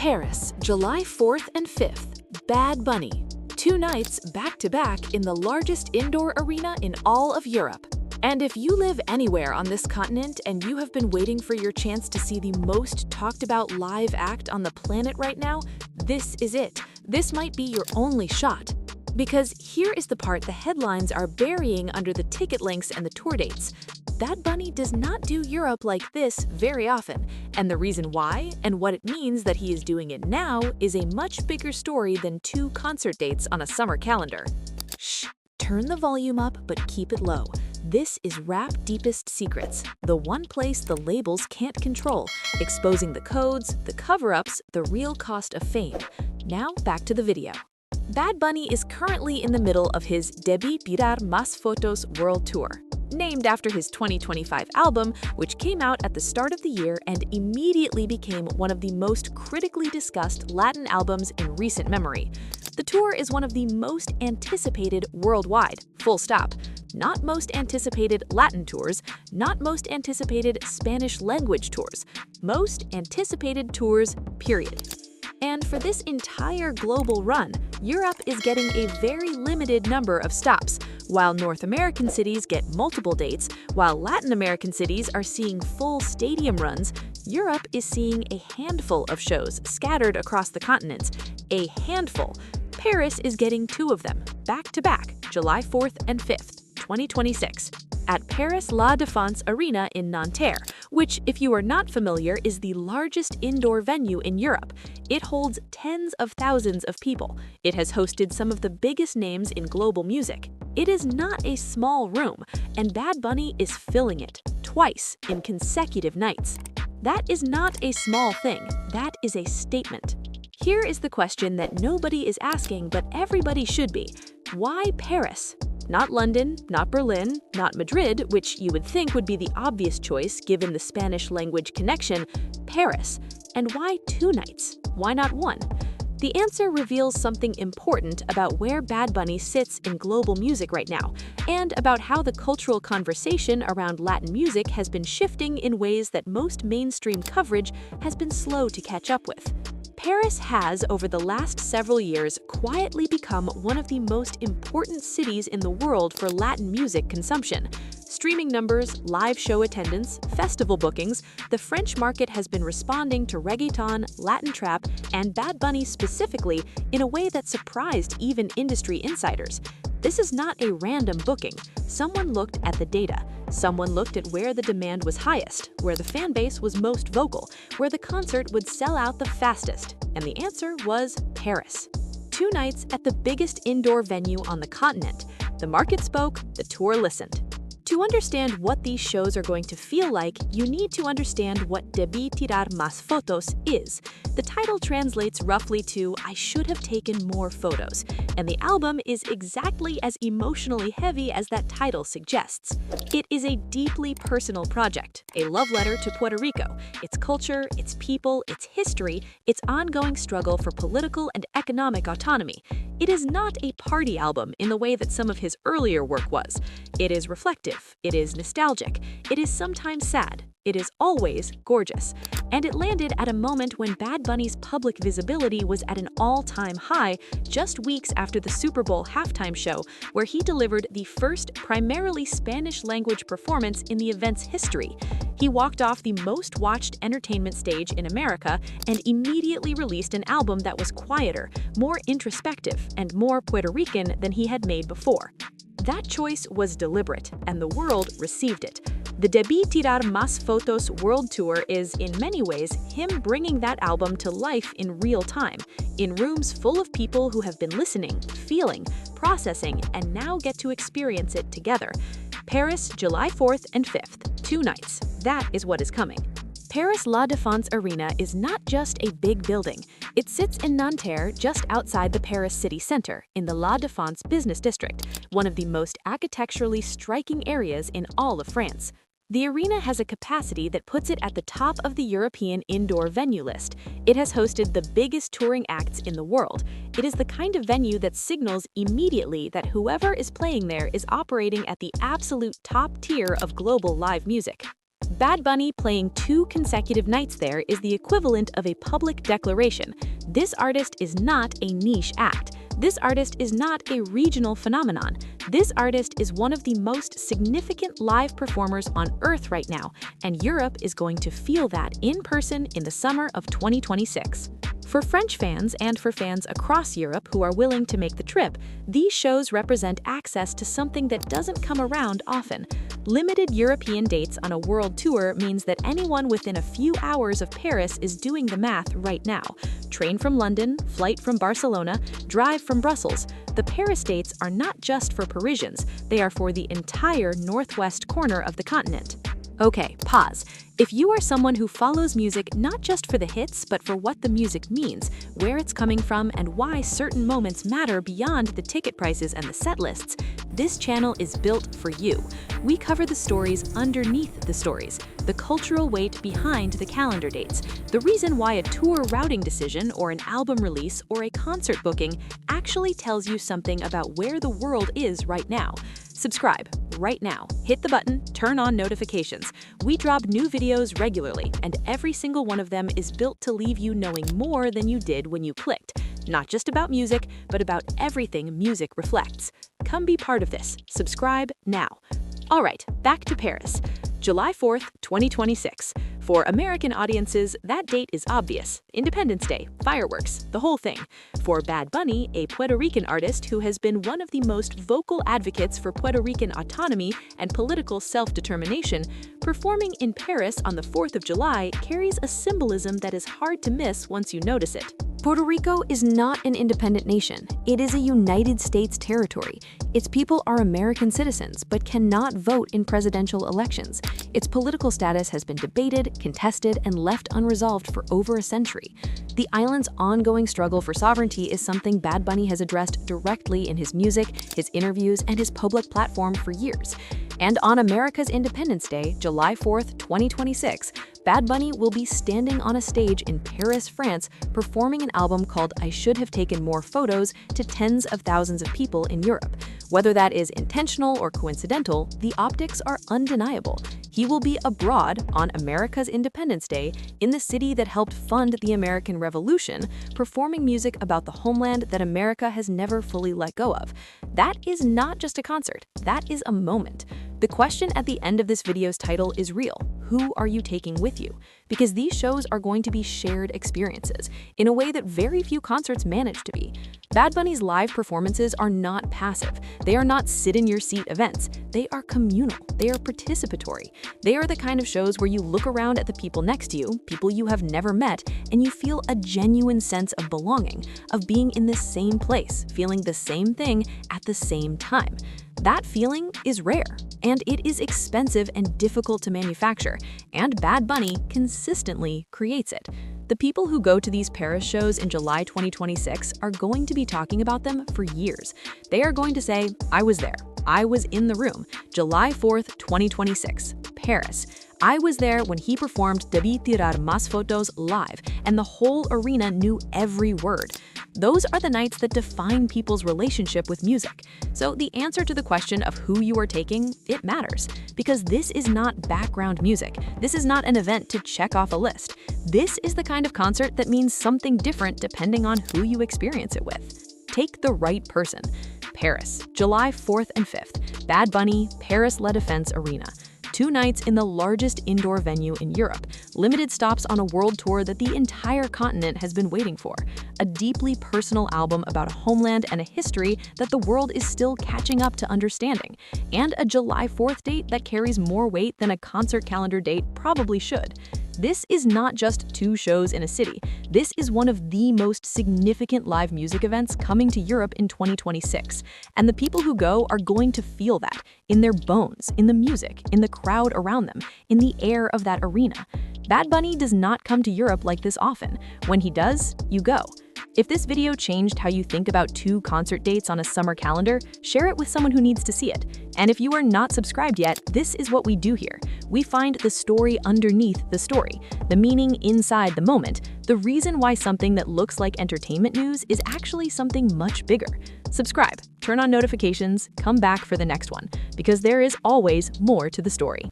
Paris, July 4th and 5th, Bad Bunny. 2 nights back-to-back in the largest indoor arena in all of Europe. And if you live anywhere on this continent and you have been waiting for your chance to see the most talked about live act on the planet right now, this is it. This might be your only shot. Because here is the part the headlines are burying under the ticket links and the tour dates. Bad Bunny does not do Europe like this very often, and the reason why and what it means that he is doing it now is a much bigger story than 2 concert dates on a summer calendar. Shh, turn the volume up but keep it low. This is Rap Deepest Secrets, the one place the labels can't control, exposing the codes, the cover-ups, the real cost of fame. Now back to the video. Bad Bunny is currently in the middle of his Debí Tirar Más Fotos World Tour, named after his 2025 album, which came out at the start of the year and immediately became one of the most critically discussed Latin albums in recent memory. The tour is one of the most anticipated worldwide, full stop. Not most anticipated Latin tours, not most anticipated Spanish language tours, most anticipated tours, period. And for this entire global run, Europe is getting a very limited number of stops. While North American cities get multiple dates, while Latin American cities are seeing full stadium runs, Europe is seeing a handful of shows scattered across the continents. A handful. Paris is getting 2 of them, back-to-back, July 4th and 5th, 2026. At Paris La Défense Arena in Nanterre, which, if you are not familiar, is the largest indoor venue in Europe. It holds tens of thousands of people. It has hosted some of the biggest names in global music. It is not a small room, and Bad Bunny is filling it, twice in consecutive nights. That is not a small thing, that is a statement. Here is the question that nobody is asking, but everybody should be. Why Paris? Not London, not Berlin, not Madrid, which you would think would be the obvious choice given the Spanish language connection, Paris. And why 2 nights? Why not 1? The answer reveals something important about where Bad Bunny sits in global music right now, and about how the cultural conversation around Latin music has been shifting in ways that most mainstream coverage has been slow to catch up with. Paris has, over the last several years, quietly become one of the most important cities in the world for Latin music consumption. Streaming numbers, live show attendance, festival bookings, the French market has been responding to reggaeton, Latin trap, and Bad Bunny specifically in a way that surprised even industry insiders. This is not a random booking. Someone looked at the data. Someone looked at where the demand was highest, where the fan base was most vocal, where the concert would sell out the fastest. And the answer was Paris. 2 nights at the biggest indoor venue on the continent. The market spoke, the tour listened. To understand what these shows are going to feel like, you need to understand what Debí Tirar Más Fotos is. The title translates roughly to I should have taken more photos, and the album is exactly as emotionally heavy as that title suggests. It is a deeply personal project, a love letter to Puerto Rico, its culture, its people, its history, its ongoing struggle for political and economic autonomy. It is not a party album in the way that some of his earlier work was. It is reflective, it is nostalgic, it is sometimes sad, it is always gorgeous. And it landed at a moment when Bad Bunny's public visibility was at an all-time high, just weeks after the Super Bowl halftime show, where he delivered the first primarily Spanish-language performance in the event's history. He walked off the most-watched entertainment stage in America and immediately released an album that was quieter, more introspective, and more Puerto Rican than he had made before. That choice was deliberate, and the world received it. The Debí Tirar Más Fotos World Tour is, in many ways, him bringing that album to life in real time, in rooms full of people who have been listening, feeling, processing, and now get to experience it together. Paris, July 4th and 5th, 2 nights. That is what is coming. Paris La Défense Arena is not just a big building. It sits in Nanterre, just outside the Paris city center, in the La Défense business district, one of the most architecturally striking areas in all of France. The arena has a capacity that puts it at the top of the European indoor venue list. It has hosted the biggest touring acts in the world. It is the kind of venue that signals immediately that whoever is playing there is operating at the absolute top tier of global live music. Bad Bunny playing 2 consecutive nights there is the equivalent of a public declaration. This artist is not a niche act. This artist is not a regional phenomenon. This artist is one of the most significant live performers on Earth right now, and Europe is going to feel that in person in the summer of 2026. For French fans and for fans across Europe who are willing to make the trip, these shows represent access to something that doesn't come around often. Limited European dates on a world tour means that anyone within a few hours of Paris is doing the math right now. Train from London, flight from Barcelona, drive from Brussels. The Paris dates are not just for Parisians, they are for the entire northwest corner of the continent. Okay, pause. If you are someone who follows music not just for the hits, but for what the music means, where it's coming from, and why certain moments matter beyond the ticket prices and the set lists, this channel is built for you. We cover the stories underneath the stories, the cultural weight behind the calendar dates, the reason why a tour routing decision or an album release or a concert booking actually tells you something about where the world is right now. Subscribe right now. Hit the button, turn on notifications. We drop new videos regularly, and every single one of them is built to leave you knowing more than you did when you clicked. Not just about music, but about everything music reflects. Come be part of this. Subscribe now. All right, back to Paris. July 4th, 2026. For American audiences, that date is obvious. Independence Day, fireworks, the whole thing. For Bad Bunny, a Puerto Rican artist who has been one of the most vocal advocates for Puerto Rican autonomy and political self-determination, performing in Paris on the 4th of July carries a symbolism that is hard to miss once you notice it. Puerto Rico is not an independent nation. It is a United States territory. Its people are American citizens, but cannot vote in presidential elections. Its political status has been debated, contested, and left unresolved for over a century. The island's ongoing struggle for sovereignty is something Bad Bunny has addressed directly in his music, his interviews, and his public platform for years. And on America's Independence Day, July 4th, 2026, Bad Bunny will be standing on a stage in Paris, France, performing an album called I Should Have Taken More Photos to tens of thousands of people in Europe. Whether that is intentional or coincidental, the optics are undeniable. He will be abroad on America's Independence Day in the city that helped fund the American Revolution, performing music about the homeland that America has never fully let go of. That is not just a concert, that is a moment. The question at the end of this video's title is real. Who are you taking with you? Because these shows are going to be shared experiences in a way that very few concerts manage to be. Bad Bunny's live performances are not passive. They are not sit-in-your-seat events. They are communal. They are participatory. They are the kind of shows where you look around at the people next to you, people you have never met, and you feel a genuine sense of belonging, of being in the same place, feeling the same thing at the same time. That feeling is rare, and it is expensive and difficult to manufacture, and Bad Bunny consistently creates it. The people who go to these Paris shows in July 2026 are going to be talking about them for years. They are going to say, I was there. I was in the room. July 4th, 2026, Paris. I was there when he performed Debí tirar más fotos live, and the whole arena knew every word. Those are the nights that define people's relationship with music. So the answer to the question of who you are taking, it matters. Because this is not background music. This is not an event to check off a list. This is the kind of concert that means something different depending on who you experience it with. Take the right person. Paris, July 4th and 5th. Bad Bunny, Paris La Défense Arena. 2 nights in the largest indoor venue in Europe, limited stops on a world tour that the entire continent has been waiting for, a deeply personal album about a homeland and a history that the world is still catching up to understanding, and a July 4th date that carries more weight than a concert calendar date probably should. This is not just 2 shows in a city. This is one of the most significant live music events coming to Europe in 2026. And the people who go are going to feel that in their bones, in the music, in the crowd around them, in the air of that arena. Bad Bunny does not come to Europe like this often. When he does, you go. If this video changed how you think about 2 concert dates on a summer calendar, share it with someone who needs to see it. And if you are not subscribed yet, this is what we do here. We find the story underneath the story, the meaning inside the moment, the reason why something that looks like entertainment news is actually something much bigger. Subscribe, turn on notifications, come back for the next one, because there is always more to the story.